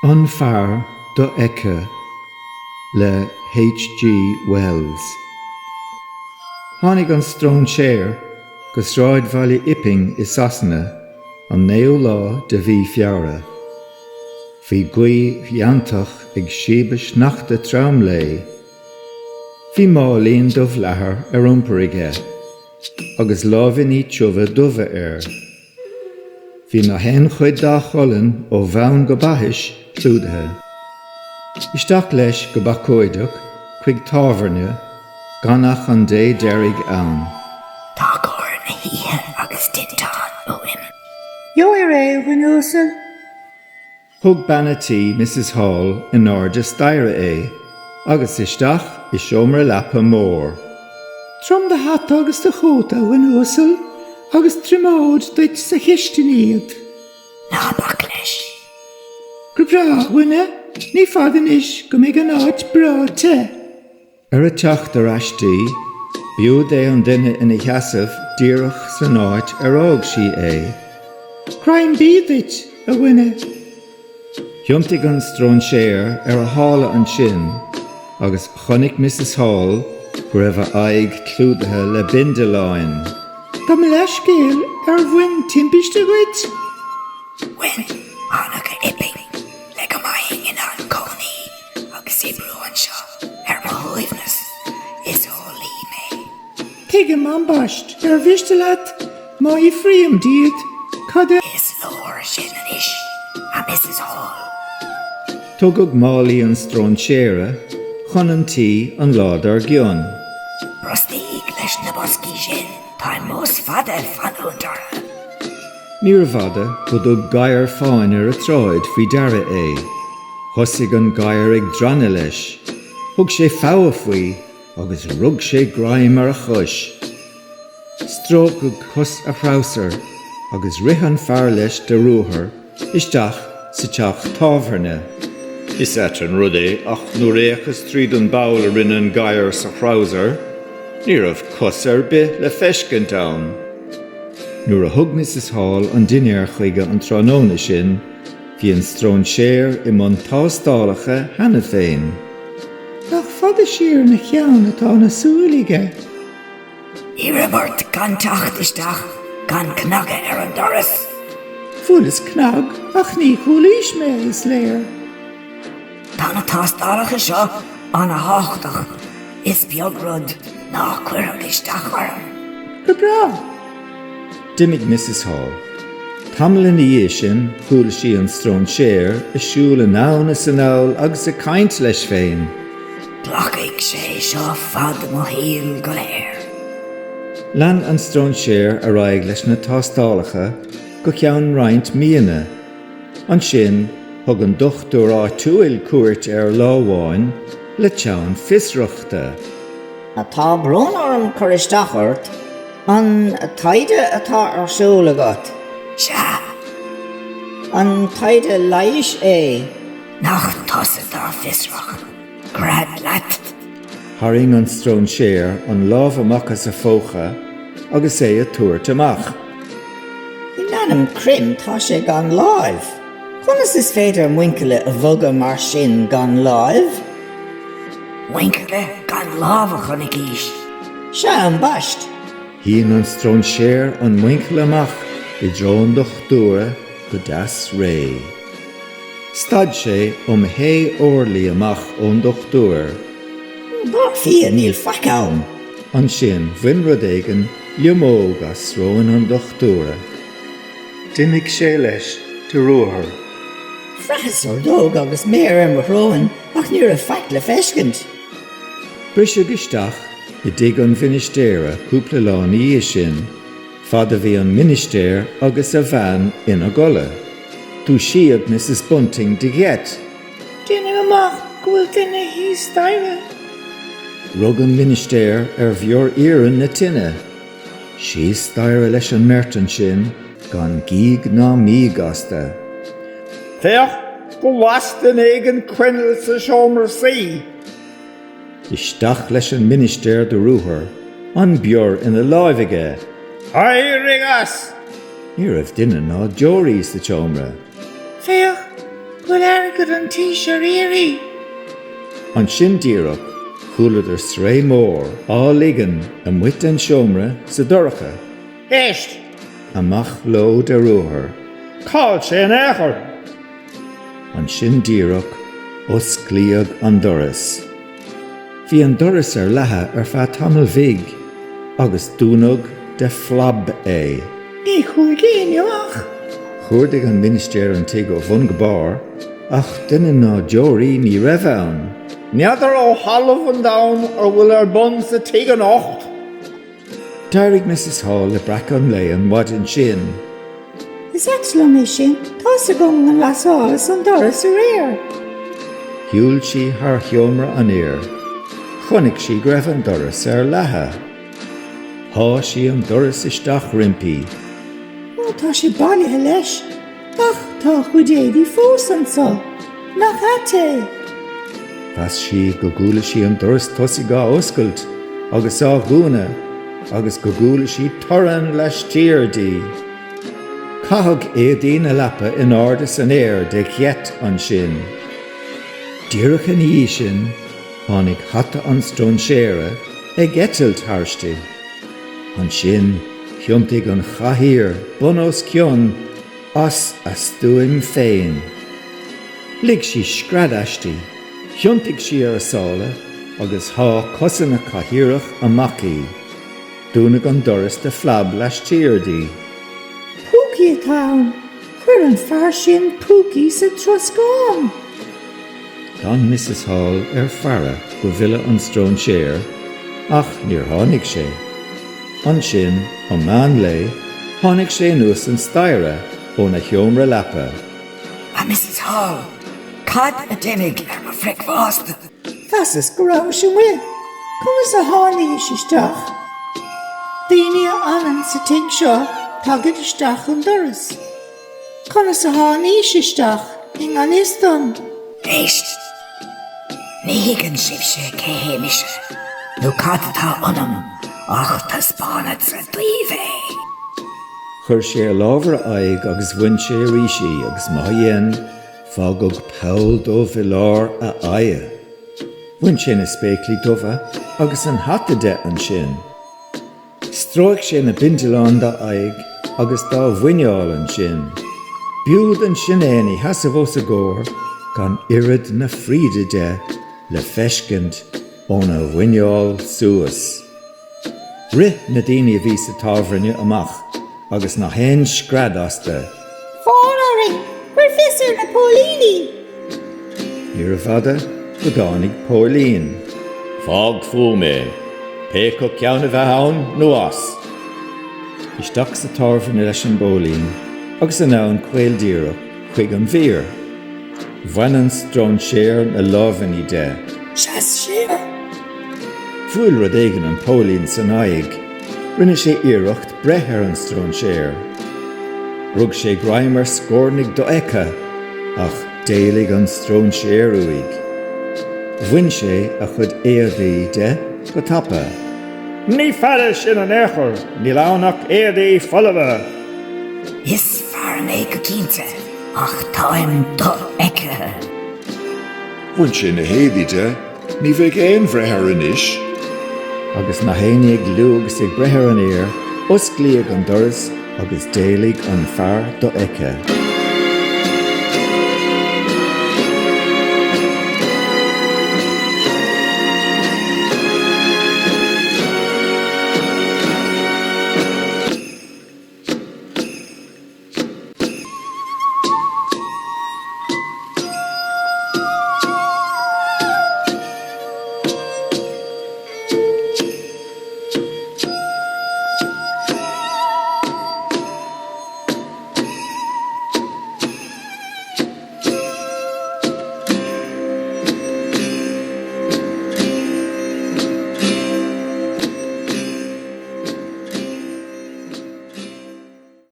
An fear do Eice le H.G. Wells. Tháinig an strón séir go sráid bhaile ipping is Sasana an 9 lá de bhí fiara. Bhí gaoi bheantach ag síobis nach de tram lé. Bhí málíonn do bhleathar ar iompar aige, agus láimhí tuimhe dumha Bhí na hen chuid dá cholann ó bheann go baitheis clúdathe. Isteach leis go bacóideach chuig tábhairne ganach an dé deirig ann. Tá cóir na híthe agus titán ó him. Jóir bhain úsal. Thug banatí Mrs. Hall in áde staire agus isteach is seomra leapa mór. Trom de hat agus de chóta bhain úsal, agus trimóid duit sa chistiníad. Ná bach leis. Go bra, bhaine, ní fadan is go mé an áit bráte. Ar a teacht ar aistí, bíú é an duine ina cheasamh díreach san áit ar ág si Craim bídit a bhaine. Thiomtaigh an strón séir ar a hála an sin, agus chonig Mrs. Hall go raibh aig clúdathe le bindeláin. Tá me leis céal ar bhain timpiste goit. When anach ipping le go maithing in an cónaí agus ibrú an seo ar má huimhnas is ó lí mé. Tuige man bast ar bhiste leat má I fríam díad cad Is lóir sin an is a Mrs. Hall. Tugad málaí an strón séire, chun an tí an ládar gionn. Brostíigh leis na boscí sin tá mós fada fanúntar. Níor bhada go dtug gaiar fáin ar a tráid faoi deara Thosaigh an gaiar ag drana leis. Thug sé fabha faoi agus rug sé graim ar a chuis. Strócadh cos a phrásar agus rith an fear leis de rúthar isteach sa teach tábhairne. Is an rud ach nuair éachas tríd an bail a rinne an gaiar sa phrásar, ní raibh cos ar bith le feiscint ann. Nuair a thug Mrs. Hall an duinear chuige an tránóna sin, bhí an strón séir I mbun tástálacha hena féin. nach fada siar na cheann atá na súlaige. Irebert gan tacht isteach gan cnaga ar an doras. Fulas knag ach ní chúlís mé is léir. Tá na tástálacha seo an a háchtach is beagrod ná cuiread isteach orm. Go bra. Dimig Mrs. Hall. Tamlin I sin chúla sí an strón séir is siúla nán is an áil agus a caint leis féin. Glacaigh sé seo fad mo híl go léir. Lean an strón séir a raig leis na tástálacha go ceann roinnt míana. An sin thug an dochtúr á túil cuairt ar lámháin le teann fisreachta. Tá brún orm chur isteachart an taide atá arsúla agat. Se An taide leiis nach tosa dá fisrach. Grad lat. Haring an strón séir an lámh amachchas a fócha agus a tuairt amach. I leanam crim tá sé gan láimh. Chunas is féidir muincile a bhoga mar sin gan láimh? Winkle gan lábha chunig ís. Se an bast. Híon an strón séir an muincle amach I drón dochtúra go das ré. Stad sé hé orlaí amach ón dochtúr. Bar fia níl facáim. An sin bhain rud éigean liomóg as róin an dochtúra. Dimig sé leis de rúthar. Freasar dóg agus méar ar marróin ach níor a feic le feiscint. Brise gisteach I dig an finistéire cúpla lán I sin, fada bhí an ministéir agus a bhean ina gola. Tú siad Mrs. Bunting de gheet. Duine amach gohfuil duine hí staire. Rug an ministéir ar bheor iarán na tine. Sí staire leis an mertan sin gan gíg ná mí gasta. Theach go wastan éigen cuinnil sa seomar sí. Isteach leis an ministéir de rúthar, an beor ina láimhige. Hairigas! Ní raibh duine ná deoraí sa teomra. Féach Well, agad an tí sé réirí. An sin díreach chuúlaidir sré mór á ligan an muit an siomra sa doracha, Éist, amach lo de ruair. cáil sé an éair. An sin díreach os glíag an doras. Bhí an doras ar lethe ar feadh tamil bhig, agus dúnag de flab é. Ní chuig éineach. Chúirdigh an ministéir an tuig ó bhun gobár, ach duine ná Jory ní raibh ann. Neadar ó halamh an dain ar bhfuil ar bun sa tuig an ocht. D'éirigh Mrs. Hall le brac an lé an wadin sin. Is actually mé sin, tá sa gon an lasálas an doras a réir. Hiúil si haar chiomra an éir. Chonig si greibh an doras ar lethe. Há si an doras isteach rimpi. Ó, tá sé bailithe leis. Ach, tá chud éadí fós an sa. Nach hatte. Bheas si go gúla si an doras tosaí gá oscailt, agus á gúna, agus go gúla si toran leis tírdí. Cathag éadaí na lepa in ardas an éir de chiet an sin. Díreach an í sin, tháinig hata an strón séire ag etailt tharstí. An sin, thiontaigh an chathír bunos cion as a stúim féin. Lig si scradaistí, thiontaigh si ar a sála, agus há cosanna chathíreach amachí. Dúnag an doras de flab leis tírdí. Púki atá. Chuir an fear sin púki sa troscán. Gan Mrs. Hall ar fara go bhile an strón séir, ach níor tháinig sé. An sin, an man lé, tháinig sé nuas an staire ó na chiomra lepa. A Mrs. Hall, cad a dinig ar ma fric fásta. Fasas go raibh sin bhfuil. Conas a tháinig is isteach. Daoine ann sa ting seo tagad isteach an doras. Conas a tháinig is isteach ing an istan. Éist, ní higann sib sé céhéise. Nó cad atá anam, ach tá spánad sa dlíomh é. Chur sé lábhar aig agus bhain sé ríisi agus má dhéan fágog Paul dó bhilár a aia. Bhain sin is spéclí dubha agus an hata de an sin. Stróigh sé na bindileán da aig agus dá bhainneáil an sin. Biúd an sin éanaí heasa bhós a ggóir gan irid na fríde de le feiscint ó na bhainneáil suas. Rith na daoine a bhí sa tábhairne amach, agus na hen scrad asta. Fáraring, chuir fisir na pólíní. Níor a fada go dánig Pauline. Fág fú mé. Péco ceanna bheith ann nó as. Isteach sa tábhairne leis an bólín, agus an ann caoildíreach chuig an bhír. Bhain an strón séir na lábhaní de. Seas sér. Fuail rud éigean an Pauline san aig, rinne sé iireacht breth ar an strón séir. Rug sé graimar scórnig do eice, ach déalaigh an strón séir uig. Bhain sé a chud éadaí de go tapa. Ní fada sin an éair, ní lánach éadaí folamh. Is fear mé go cínte, ach táim do eice. Bhain sin na héadaí de, ní bheidh éon bhreithir inis. Agus na héanaigh luúgus ag brethir an éir, os glíag an doras agus déalaigh an fear do eice.